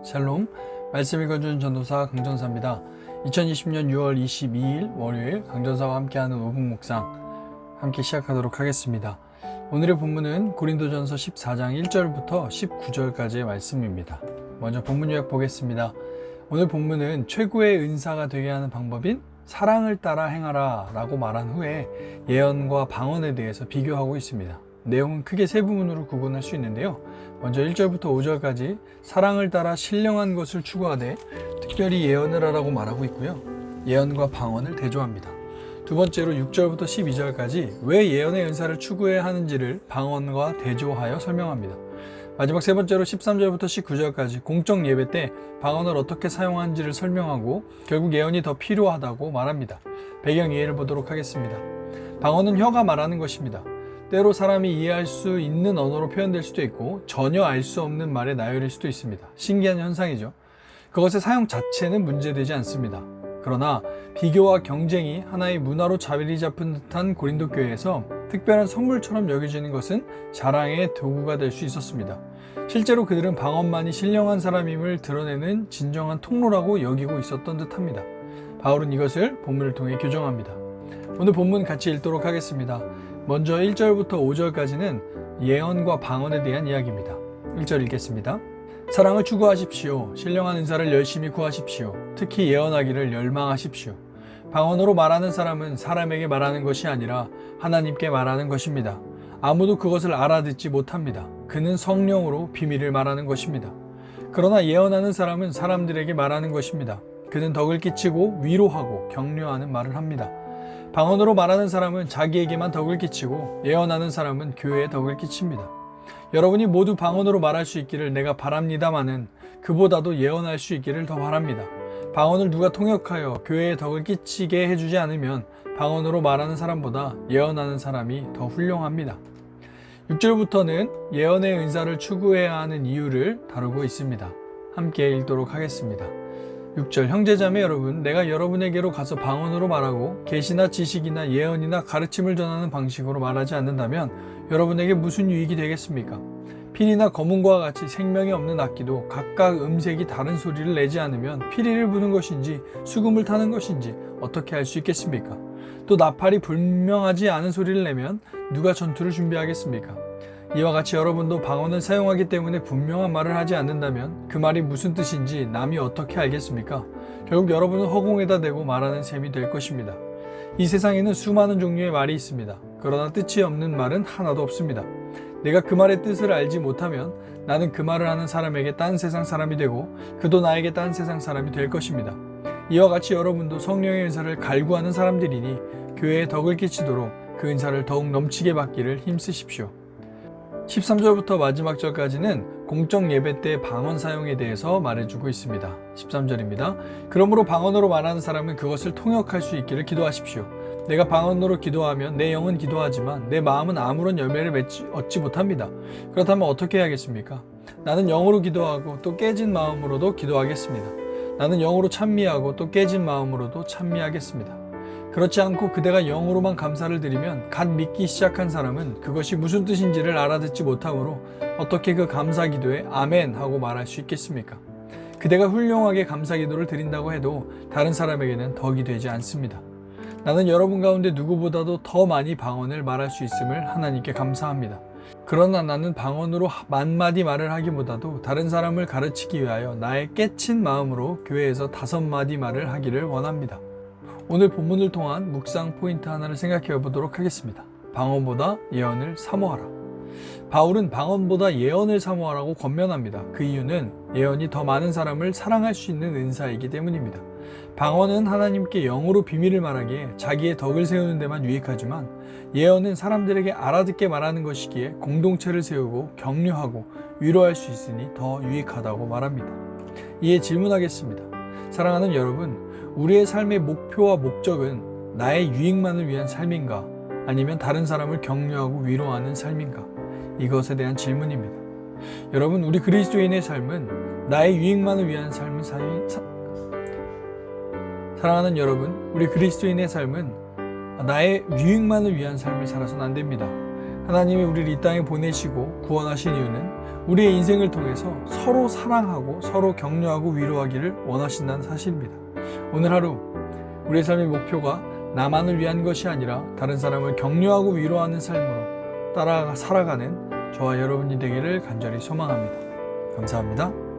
샬롬, 말씀 읽어주는 전도사 강전사입니다. 2020년 6월 22일 월요일 강전사와 함께하는 5분 묵상 함께 시작하도록 하겠습니다. 오늘의 본문은 고린도전서 14장 1절부터 19절까지의 말씀입니다. 먼저 본문 요약 보겠습니다. 오늘 본문은 최고의 은사가 되게 하는 방법인 사랑을 따라 행하라 라고 말한 후에 예언과 방언에 대해서 비교하고 있습니다. 내용은 크게 세 부분으로 구분할 수 있는데요. 먼저 1절부터 5절까지 사랑을 따라 신령한 것을 추구하되 특별히 예언을 하라고 말하고 있고요. 예언과 방언을 대조합니다. 두 번째로 6절부터 12절까지 왜 예언의 은사를 추구해야 하는지를 방언과 대조하여 설명합니다. 마지막 세 번째로 13절부터 19절까지 공적 예배 때 방언을 어떻게 사용하는지를 설명하고 결국 예언이 더 필요하다고 말합니다. 배경 이해를 보도록 하겠습니다. 방언은 혀가 말하는 것입니다. 때로 사람이 이해할 수 있는 언어로 표현될 수도 있고 전혀 알 수 없는 말의 나열일 수도 있습니다. 신기한 현상이죠. 그것의 사용 자체는 문제되지 않습니다. 그러나 비교와 경쟁이 하나의 문화로 자리 잡은 듯한 고린도 교회에서 특별한 선물처럼 여겨지는 것은 자랑의 도구가 될 수 있었습니다. 실제로 그들은 방언만이 신령한 사람임을 드러내는 진정한 통로라고 여기고 있었던 듯합니다. 바울은 이것을 본문을 통해 교정합니다. 오늘 본문 같이 읽도록 하겠습니다. 먼저 1절부터 5절까지는 예언과 방언에 대한 이야기입니다. 1절 읽겠습니다. 사랑을 추구하십시오. 신령한 은사를 열심히 구하십시오. 특히 예언하기를 열망하십시오. 방언으로 말하는 사람은 사람에게 말하는 것이 아니라 하나님께 말하는 것입니다. 아무도 그것을 알아듣지 못합니다. 그는 성령으로 비밀을 말하는 것입니다. 그러나 예언하는 사람은 사람들에게 말하는 것입니다. 그는 덕을 끼치고 위로하고 격려하는 말을 합니다. 방언으로 말하는 사람은 자기에게만 덕을 끼치고 예언하는 사람은 교회에 덕을 끼칩니다. 여러분이 모두 방언으로 말할 수 있기를 내가 바랍니다마는 그보다도 예언할 수 있기를 더 바랍니다. 방언을 누가 통역하여 교회에 덕을 끼치게 해주지 않으면 방언으로 말하는 사람보다 예언하는 사람이 더 훌륭합니다. 6절부터는 예언의 은사를 추구해야 하는 이유를 다루고 있습니다. 함께 읽도록 하겠습니다. 6절 형제자매 여러분, 내가 여러분에게로 가서 방언으로 말하고 계시나 지식이나 예언이나 가르침을 전하는 방식으로 말하지 않는다면 여러분에게 무슨 유익이 되겠습니까? 피리나 거문과 같이 생명이 없는 악기도 각각 음색이 다른 소리를 내지 않으면 피리를 부는 것인지 수금을 타는 것인지 어떻게 알 수 있겠습니까? 또 나팔이 분명하지 않은 소리를 내면 누가 전투를 준비하겠습니까? 이와 같이 여러분도 방언을 사용하기 때문에 분명한 말을 하지 않는다면 그 말이 무슨 뜻인지 남이 어떻게 알겠습니까? 결국 여러분은 허공에다 대고 말하는 셈이 될 것입니다. 이 세상에는 수많은 종류의 말이 있습니다. 그러나 뜻이 없는 말은 하나도 없습니다. 내가 그 말의 뜻을 알지 못하면 나는 그 말을 하는 사람에게 딴 세상 사람이 되고 그도 나에게 딴 세상 사람이 될 것입니다. 이와 같이 여러분도 성령의 은사를 갈구하는 사람들이니 교회에 덕을 끼치도록 그 은사를 더욱 넘치게 받기를 힘쓰십시오. 13절부터 마지막 절까지는 공적 예배 때 방언 사용에 대해서 말해주고 있습니다. 13절입니다. 그러므로 방언으로 말하는 사람은 그것을 통역할 수 있기를 기도하십시오. 내가 방언으로 기도하면 내 영은 기도하지만 내 마음은 아무런 열매를 얻지 못합니다. 그렇다면 어떻게 해야겠습니까? 나는 영으로 기도하고 또 깨진 마음으로도 기도하겠습니다. 나는 영으로 찬미하고 또 깨진 마음으로도 찬미하겠습니다. 그렇지 않고 그대가 영으로만 감사를 드리면 갓 믿기 시작한 사람은 그것이 무슨 뜻인지를 알아듣지 못하므로 어떻게 그 감사 기도에 아멘 하고 말할 수 있겠습니까? 그대가 훌륭하게 감사 기도를 드린다고 해도 다른 사람에게는 덕이 되지 않습니다. 나는 여러분 가운데 누구보다도 더 많이 방언을 말할 수 있음을 하나님께 감사합니다. 그러나 나는 방언으로 만마디 말을 하기보다도 다른 사람을 가르치기 위하여 나의 깨친 마음으로 교회에서 5마디 말을 하기를 원합니다. 오늘 본문을 통한 묵상 포인트 하나를 생각해 보도록 하겠습니다. 방언보다 예언을 사모하라. 바울은 방언보다 예언을 사모하라고 권면합니다. 그 이유는 예언이 더 많은 사람을 사랑할 수 있는 은사이기 때문입니다. 방언은 하나님께 영으로 비밀을 말하기에 자기의 덕을 세우는 데만 유익하지만 예언은 사람들에게 알아듣게 말하는 것이기에 공동체를 세우고 격려하고 위로할 수 있으니 더 유익하다고 말합니다. 이에 질문하겠습니다. 사랑하는 여러분, 우리의 삶의 목표와 목적은 나의 유익만을 위한 삶인가? 아니면 다른 사람을 격려하고 위로하는 삶인가? 이것에 대한 질문입니다. 여러분, 우리 그리스도인의 삶은 나의 유익만을 위한 삶을 사랑하는 여러분, 우리 그리스도인의 삶은 나의 유익만을 위한 삶을 살아서는 안 됩니다. 하나님이 우리를 이 땅에 보내시고 구원하신 이유는 우리의 인생을 통해서 서로 사랑하고 서로 격려하고 위로하기를 원하신다는 사실입니다. 오늘 하루 우리의 삶의 목표가 나만을 위한 것이 아니라 다른 사람을 격려하고 위로하는 삶으로 살아가는 저와 여러분이 되기를 간절히 소망합니다. 감사합니다.